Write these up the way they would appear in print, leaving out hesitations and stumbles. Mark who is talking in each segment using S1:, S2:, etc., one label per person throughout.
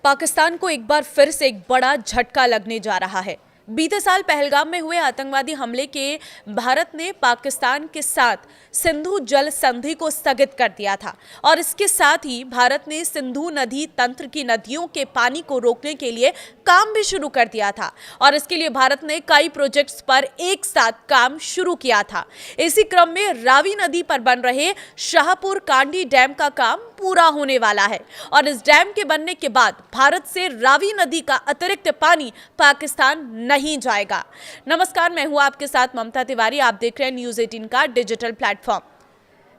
S1: पाकिस्तान को एक बार फिर से एक बड़ा झटका लगने जा रहा है। बीते साल पहलगाम में हुए आतंकवादी हमले के भारत ने पाकिस्तान के साथ सिंधु जल संधि को स्थगित कर दिया था और इसके साथ ही भारत ने सिंधु नदी तंत्र की नदियों के पानी को रोकने के लिए काम भी शुरू कर दिया था और इसके लिए भारत ने कई प्रोजेक्ट्स पर एक साथ काम शुरू किया था। इसी क्रम में रावी नदी पर बन रहे शाहपुर कांडी डैम का काम पूरा होने वाला है और इस डैम के बनने के बाद भारत से रावी नदी का अतिरिक्त पानी पाकिस्तान नहीं जाएगा। नमस्कार, मैं हूं आपके साथ ममता तिवारी। आप देख रहे हैं न्यूज़ 18 का डिजिटल प्लेटफॉर्म।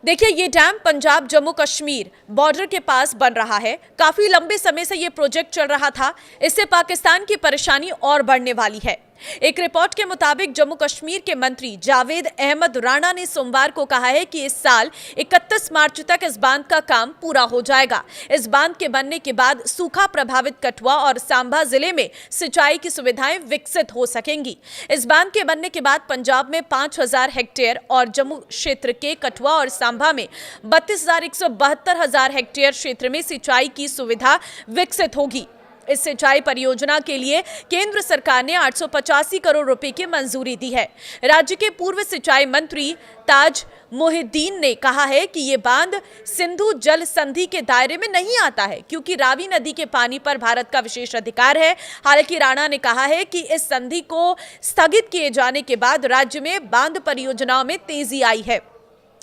S1: देखिए, ये डैम पंजाब जम्मू कश्मीर बॉर्डर के पास बन रहा है। काफी लंबे समय से ये प्रोजेक्ट चल रहा था। इससे पाकिस्तान की परेशानी और बढ़ने वाली है। एक रिपोर्ट के मुताबिक जम्मू कश्मीर के मंत्री जावेद अहमद राणा ने सोमवार को कहा है कि इस साल 31 मार्च तक इस बांध का काम पूरा हो जाएगा। इस बांध के बनने के बाद सूखा प्रभावित कठुआ और सांबा जिले में सिंचाई की सुविधाएं विकसित हो सकेंगी। इस बांध के बनने के बाद पंजाब में 5000 हेक्टेयर और जम्मू क्षेत्र के कठुआ और सांबा में 32,172 हेक्टेयर क्षेत्र में सिंचाई की सुविधा विकसित होगी। इस सिंचाई परियोजना के लिए केंद्र सरकार ने 885 करोड़ रुपए की मंजूरी दी है। राज्य के पूर्व सिंचाई मंत्री ताज मोहिद्दीन ने कहा है कि ये बांध सिंधु जल संधि के दायरे में नहीं आता है क्योंकि रावी नदी के पानी पर भारत का विशेष अधिकार है। हालांकि राणा ने कहा है कि इस संधि को स्थगित किए जाने के बाद राज्य में बांध परियोजनाओं में तेजी आई है।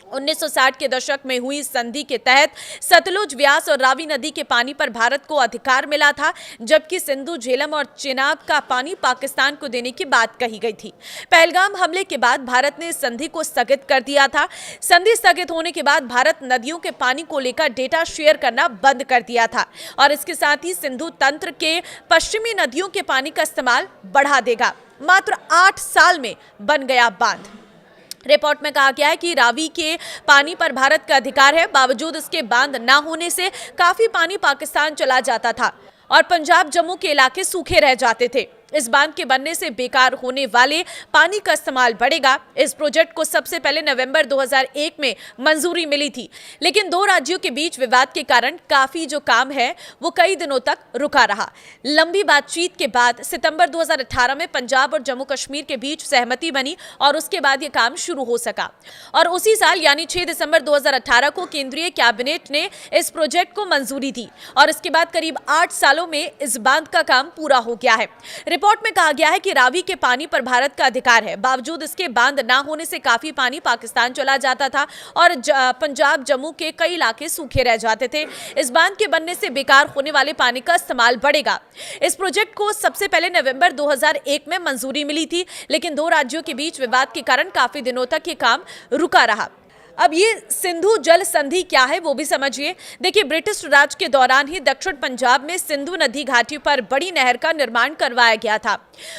S1: 1960 के दशक में हुई संधि के तहत सतलुज, व्यास और रावी नदी के पानी पर भारत को अधिकार मिला था, जबकि सिंधु, झेलम और चेनाब का पानी पाकिस्तान को देने की बात कही गई थी। पहलगाम हमले के बाद भारत ने इस संधि को स्थगित कर दिया था। संधि स्थगित होने के बाद भारत नदियों के पानी को लेकर डेटा शेयर करना बंद कर दिया था और इसके साथ ही सिंधु तंत्र के पश्चिमी नदियों के पानी का इस्तेमाल बढ़ा देगा। मात्र 8 साल में बन गया बांध। रिपोर्ट में कहा गया है कि रावी के पानी पर भारत का अधिकार है। बावजूद इसके बांध न होने से काफी पानी पाकिस्तान चला जाता था और पंजाब जम्मू के इलाके सूखे रह जाते थे। इस बांध के बनने से बेकार होने वाले पानी का इस्तेमाल बढ़ेगा। इस प्रोजेक्ट को सबसे पहले नवंबर 2001 में मंजूरी मिली थी, लेकिन दो राज्यों के बीच विवाद के कारण काफी जो काम है वो कई दिनों तक रुका रहा। लंबी बातचीत के बाद सितंबर 2018 में पंजाब और जम्मू कश्मीर के बीच सहमति बनी और उसके बाद ये काम शुरू हो सका और उसी साल यानी 6 दिसंबर 2018 को केंद्रीय कैबिनेट ने इस प्रोजेक्ट को मंजूरी दी और इसके बाद करीब 8 सालों में इस बांध का काम पूरा हो गया है। रिपोर्ट में कहा गया है कि रावी के पानी पर भारत का अधिकार है। बावजूद इसके बांध ना होने से काफी पानी पाकिस्तान चला जाता था और पंजाब जम्मू के कई इलाके सूखे रह जाते थे। इस बांध के बनने से बेकार होने वाले पानी का इस्तेमाल बढ़ेगा। इस प्रोजेक्ट को सबसे पहले नवंबर 2001 में मंजूरी मिली थी, लेकिन दो राज्यों के बीच विवाद के कारण काफी दिनों तक ये काम रुका रहा। अब ये सिंधु जल संधि क्या है वो भी समझिए। देखिए, ब्रिटिश राज के दौरान ही दक्षिण पंजाब में सिंधु नदी घाटी पर बड़ी नहर का निर्माण करवाया गया था।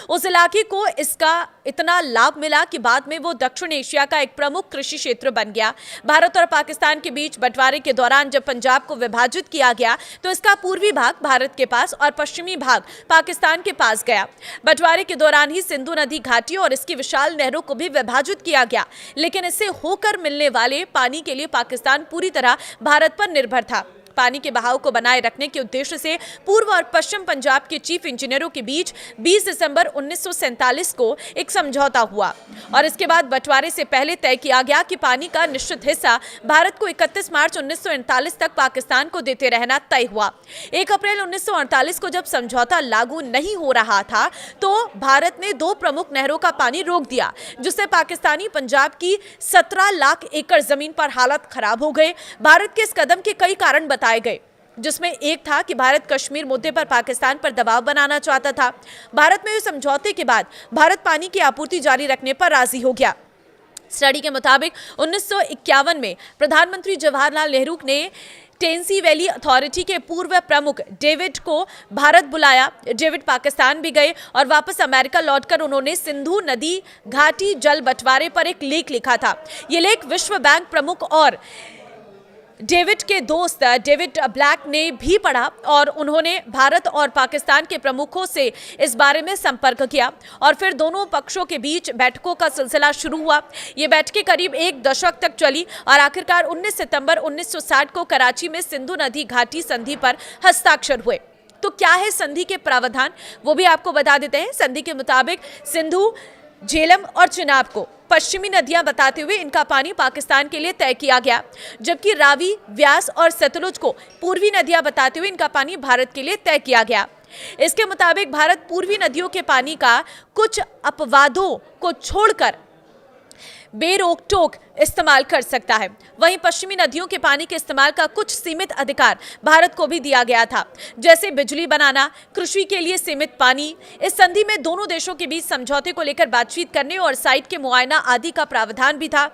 S1: उस इलाके को इसका इतना लाभ मिला कि बाद में वो दक्षिण एशिया का एक प्रमुख कृषि क्षेत्र बन गया। भारत और पाकिस्तान के बीच बंटवारे के दौरान जब पंजाब को विभाजित किया गया तो इसका पूर्वी भाग भारत के पास और पश्चिमी भाग पाकिस्तान के पास गया। बंटवारे के दौरान ही सिंधु नदी घाटी और इसकी विशाल नहरों को भी विभाजित किया गया, लेकिन इससे होकर मिलने वाले पानी के लिए पाकिस्तान पूरी तरह भारत पर निर्भर था। पानी के बहाव को बनाए रखने के उद्देश्य से पूर्व और पश्चिम पंजाब के चीफ इंजीनियरों के बीच 20 दिसंबर 1947 को एक समझौता हुआ और इसके बाद बंटवारे से पहले तय किया गया कि पानी का निश्चित हिस्सा भारत को 31 मार्च 1948 तक पाकिस्तान को देते रहना तय हुआ। 1 अप्रैल 1948 को जब समझौता लागू नहीं हो रहा था तो भारत ने 2 प्रमुख नहरों का पानी रोक दिया, जिससे पाकिस्तानी पंजाब की 17 लाख एकड़ जमीन पर हालत खराब हो गए। भारत के इस कदम के कई कारण बताए गए, जिसमें एक था कि भारत कश्मीर मुद्दे पर पाकिस्तान पर दबाव बनाना चाहता था। भारत में इस समझौते के बाद भारत पानी की आपूर्ति जारी रखने पर राजी हो गया। स्टडी के मुताबिक 1951 में प्रधानमंत्री जवाहरलाल नेहरू ने टेंसी वैली अथॉरिटी के पूर्व प्रमुख डेविड को भारत बुलाया। डेविड पाकिस्तान भी गए और वापस अमेरिका लौटकर उन्होंने सिंधु नदी घाटी जल बंटवारे पर एक लेख लिखा था। ये लेख विश्व बैंक प्रमुख और डेविड के दोस्त डेविड ब्लैक ने भी पढ़ा और उन्होंने भारत और पाकिस्तान के प्रमुखों से इस बारे में संपर्क किया और फिर दोनों पक्षों के बीच बैठकों का सिलसिला शुरू हुआ। ये बैठकें करीब 1 दशक तक चली और आखिरकार 19 सितंबर 1960 को कराची में सिंधु नदी घाटी संधि पर हस्ताक्षर हुए। तो क्या है संधि के प्रावधान, वो भी आपको बता देते हैं। संधि के मुताबिक सिंधु, झेलम और चिनाब को पश्चिमी नदियां बताते हुए इनका पानी पाकिस्तान के लिए तय किया गया, जबकि रावी, व्यास और सतलुज को पूर्वी नदियां बताते हुए इनका पानी भारत के लिए तय किया गया। इसके मुताबिक भारत पूर्वी नदियों के पानी का कुछ अपवादों को छोड़कर बेरोक टोक इस्तेमाल कर सकता है। वहीं पश्चिमी नदियों के पानी के इस्तेमाल का कुछ सीमित अधिकार भारत को भी दिया गया था, जैसे बिजली बनाना, कृषि के लिए सीमित पानी। इस संधि में दोनों देशों के बीच समझौते को लेकर बातचीत करने और साइट के मुआयना आदि का प्रावधान भी था।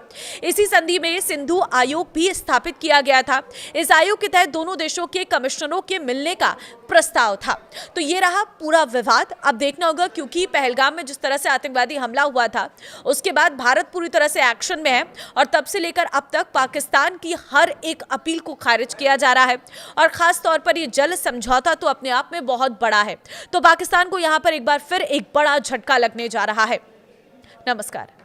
S1: इसी संधि में सिंधु आयोग भी स्थापित किया गया था। इस आयोग के तहत दोनों देशों के कमिश्नरों के मिलने का प्रस्ताव था। तो ये रहा पूरा विवाद। अब देखना होगा, क्योंकि पहलगाम में जिस तरह से आतंकवादी हमला हुआ था, उसके बाद भारत पूरी तरह से एक्शन में है और तब से लेकर अब तक पाकिस्तान की हर एक अपील को खारिज किया जा रहा है। और खास तौर पर ये जल समझौता तो अपने आप में बहुत बड़ा है। तो पाकिस्तान को यहां पर एक बार फिर एक बड़ा झटका लगने जा रहा है। नमस्कार।